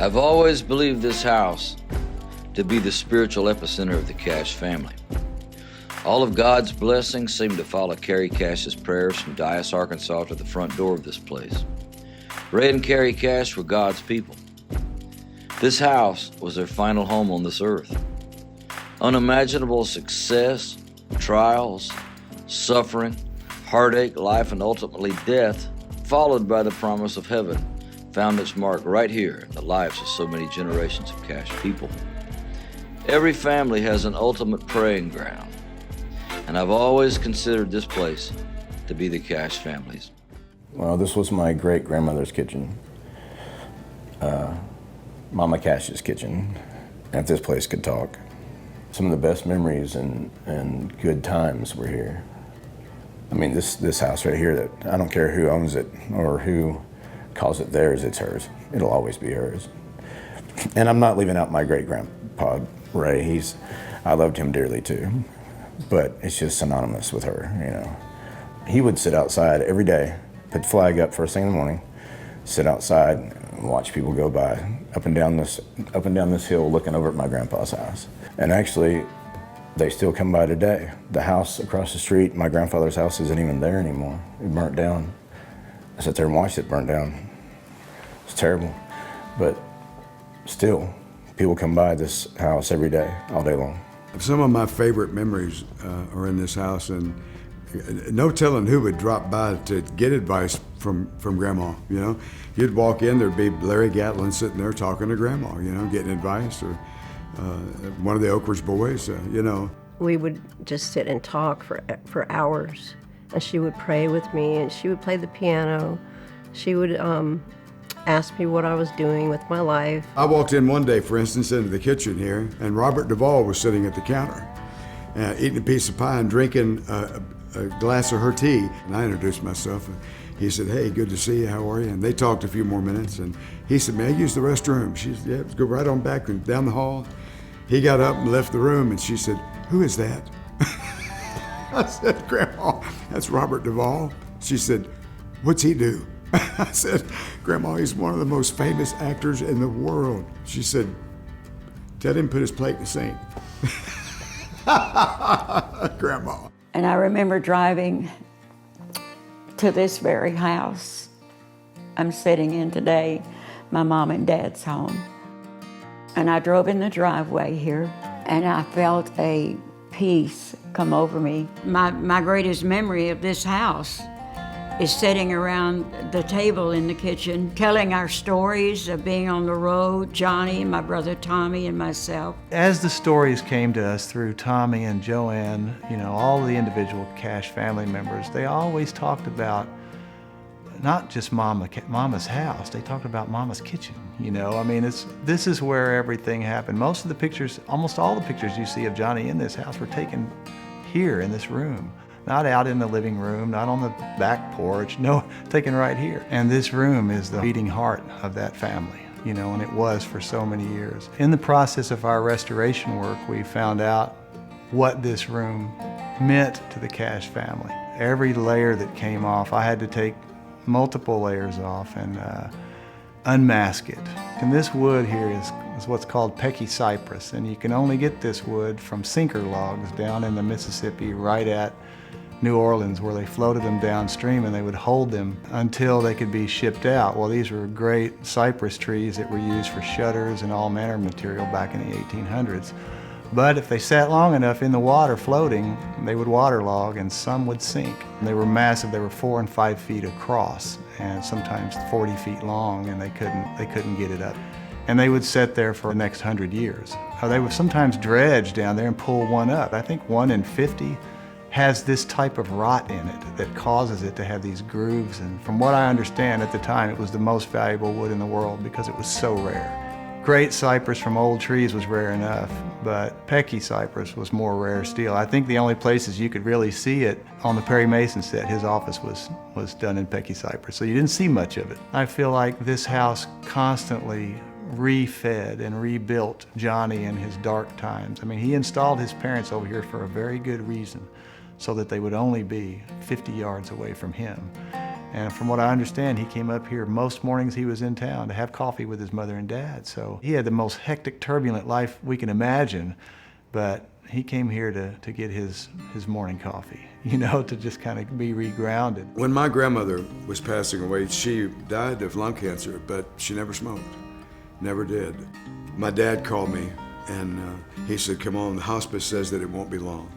I've always believed this house to be the spiritual epicenter of the Cash family. All of God's blessings seem to follow Carrie Cash's prayers from Dyess, Arkansas to the front door of this place. Ray and Carrie Cash were God's people. This house was their final home on this earth. Unimaginable success, trials, suffering, heartache, life, and ultimately death, followed by the promise of heaven, found its mark right here in the lives of so many generations of Cash people. Every family has an ultimate praying ground, and I've always considered this place to be the Cash family's. Well, this was my great-grandmother's kitchen, MamaCash's kitchen, if this place could talk. Some of the best memories and good times were here. I mean, this house right here, that I don't care who owns it or who calls it theirs, it's hers. It'll always be hers. And I'm not leaving out my great-grandpa, Ray. I loved him dearly too, but it's just synonymous with her, you know. He would sit outside every day, put the flag up first thing in the morning, sit outside and watch people go by up and down this hill looking over at my grandpa's house. And actually, they still come by today. The house across the street, my grandfather's house, isn't even there anymore. It burnt down. I sat there and watched it burn down. It's terrible, but still, people come by this house every day, all day long. Some of my favorite memories are in this house, and no telling who would drop by to get advice from Grandma, you know. You'd walk in, there'd be Larry Gatlin sitting there talking to Grandma, you know, getting advice, or one of the Oak Ridge boys, you know. We would just sit and talk for hours, and she would pray with me, and she would play the piano. She would ask me what I was doing with my life. I walked in one day, for instance, into the kitchen here, and Robert Duvall was sitting at the counter, eating a piece of pie and drinking a glass of her tea. And I introduced myself, and he said, "Hey, good to see you, how are you?" And they talked a few more minutes, and he said, "May I use the restroom?" She said, "Yeah, let's go right on back and down the hall." He got up and left the room, and she said, "Who is that?" I said, "Grandma, that's Robert Duvall." She said, "What's he do?" I said, "Grandma, he's one of the most famous actors in the world." She said, "Tell him to put his plate in the sink." Grandma. And I remember driving to this very house I'm sitting in today, my mom and dad's home. And I drove in the driveway here, and I felt a peace come over me. My greatest memory of this house is sitting around the table in the kitchen, telling our stories of being on the road, Johnny, my brother Tommy, and myself. As the stories came to us through Tommy and Joanne, you know, all the individual Cash family members, they always talked about not just Mama's house, they talked about Mama's kitchen, you know. I mean, this is where everything happened. Most of the pictures, almost all the pictures you see of Johnny in this house were taken here in this room. Not out in the living room, not on the back porch, no, taken right here. And this room is the beating heart of that family, you know, and it was for so many years. In the process of our restoration work, we found out what this room meant to the Cash family. Every layer that came off, I had to take multiple layers off and unmask it. And this wood here is what's called Pecky cypress, and you can only get this wood from sinker logs down in the Mississippi right at New Orleans, where they floated them downstream and they would hold them until they could be shipped out. Well, these were great cypress trees that were used for shutters and all manner of material back in the 1800s. But if they sat long enough in the water floating, they would waterlog and some would sink. They were massive. They were 4 and 5 feet across and sometimes 40 feet long, and they couldn't get it up. And they would sit there for the next 100 years. They would sometimes dredge down there and pull one up. I think 1 in 50 has this type of rot in it that causes it to have these grooves. And from what I understand at the time, it was the most valuable wood in the world because it was so rare. Great cypress from old trees was rare enough, but Pecky cypress was more rare still. I think the only places you could really see it on the Perry Mason set, his office was done in Pecky cypress, so you didn't see much of it. I feel like this house constantly refed and rebuilt Johnny in his dark times. I mean, he installed his parents over here for a very good reason, so that they would only be 50 yards away from him. And from what I understand, he came up here most mornings he was in town to have coffee with his mother and dad. So he had the most hectic, turbulent life we can imagine, but he came here to get his morning coffee, you know, to just kind of be regrounded. When my grandmother was passing away, she died of lung cancer, but she never smoked, never did. My dad called me and he said, come on, the hospice says that it won't be long.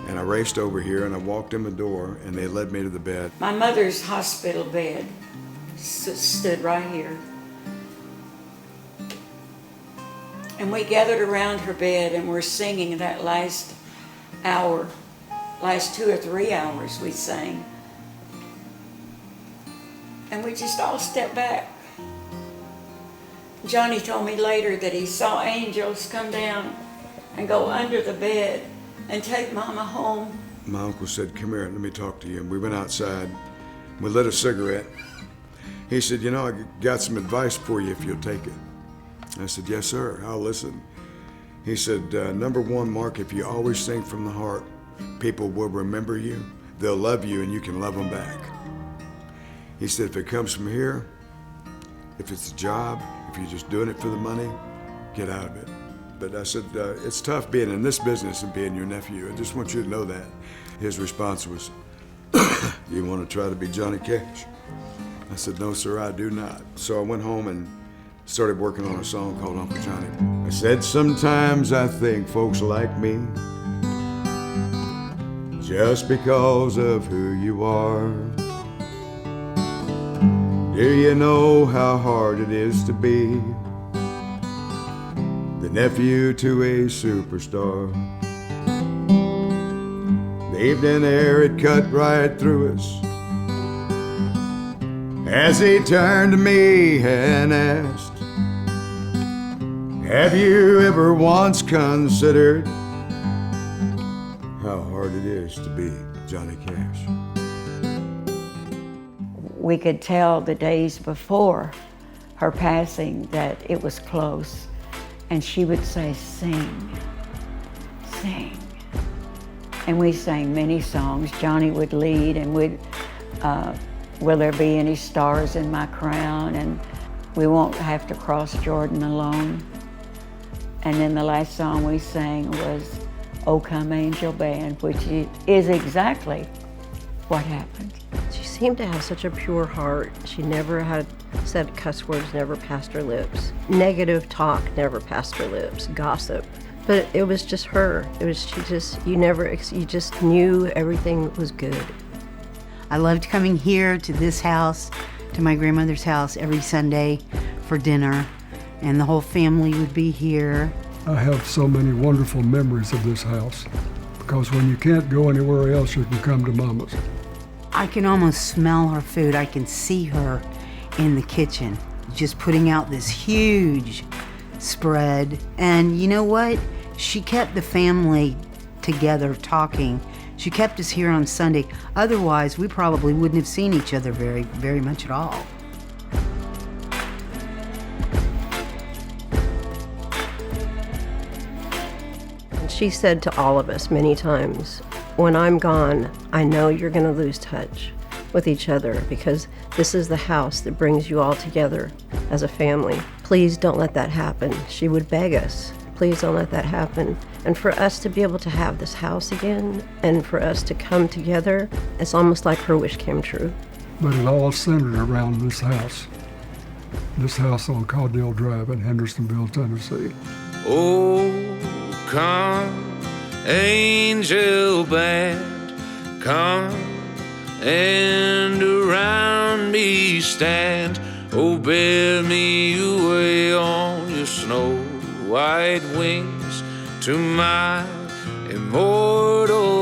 And I raced over here and I walked in the door and they led me to the bed. My mother's hospital bed stood right here. And we gathered around her bed and we're singing that last hour, last 2 or 3 hours we sang. And we just all stepped back. Johnny told me later that he saw angels come down and go under the bed and take Mama home. My uncle said, come here, let me talk to you. And we went outside, we lit a cigarette. He said, you know, I got some advice for you if you'll take it. I said, yes, sir, I'll listen. He said, number one, Mark, if you always sing from the heart, people will remember you, they'll love you, and you can love them back. He said, if it comes from here, if it's a job, if you're just doing it for the money, get out of it. But I said, it's tough being in this business and being your nephew. I just want you to know that. His response was, you want to try to be Johnny Cash? I said, no, sir, I do not. So I went home and started working on a song called Uncle Johnny. I said, sometimes I think folks like me just because of who you are. Do you know how hard it is to be the nephew to a superstar? The evening air, it cut right through us as he turned to me and asked, have you ever once considered how hard it is to be Johnny Cash? We could tell the days before her passing that it was close. And she would say, sing, sing. And we sang many songs. Johnny would lead and we'd, will there be any stars in my crown? And we won't have to cross Jordan alone. And then the last song we sang was, O Come Angel Band, which is exactly what happened. She seemed to have such a pure heart. She never had said cuss words, never passed her lips. Negative talk never passed her lips. Gossip. But it was just her. It was, you just knew everything was good. I loved coming here to this house, to my grandmother's house every Sunday for dinner, and the whole family would be here. I have so many wonderful memories of this house because when you can't go anywhere else, you can come to Mama's. I can almost smell her food. I can see her in the kitchen, just putting out this huge spread. And you know what? She kept the family together talking. She kept us here on Sunday. Otherwise, we probably wouldn't have seen each other very, very much at all. And she said to all of us many times, when I'm gone, I know you're going to lose touch with each other because this is the house that brings you all together as a family. Please don't let that happen. She would beg us, please don't let that happen. And for us to be able to have this house again and for us to come together, it's almost like her wish came true. But it all centered around this house on Caudill Drive in Hendersonville, Tennessee. Oh, come, angel band, come and around me stand. Oh, bear me away on your snow white wings to my immortal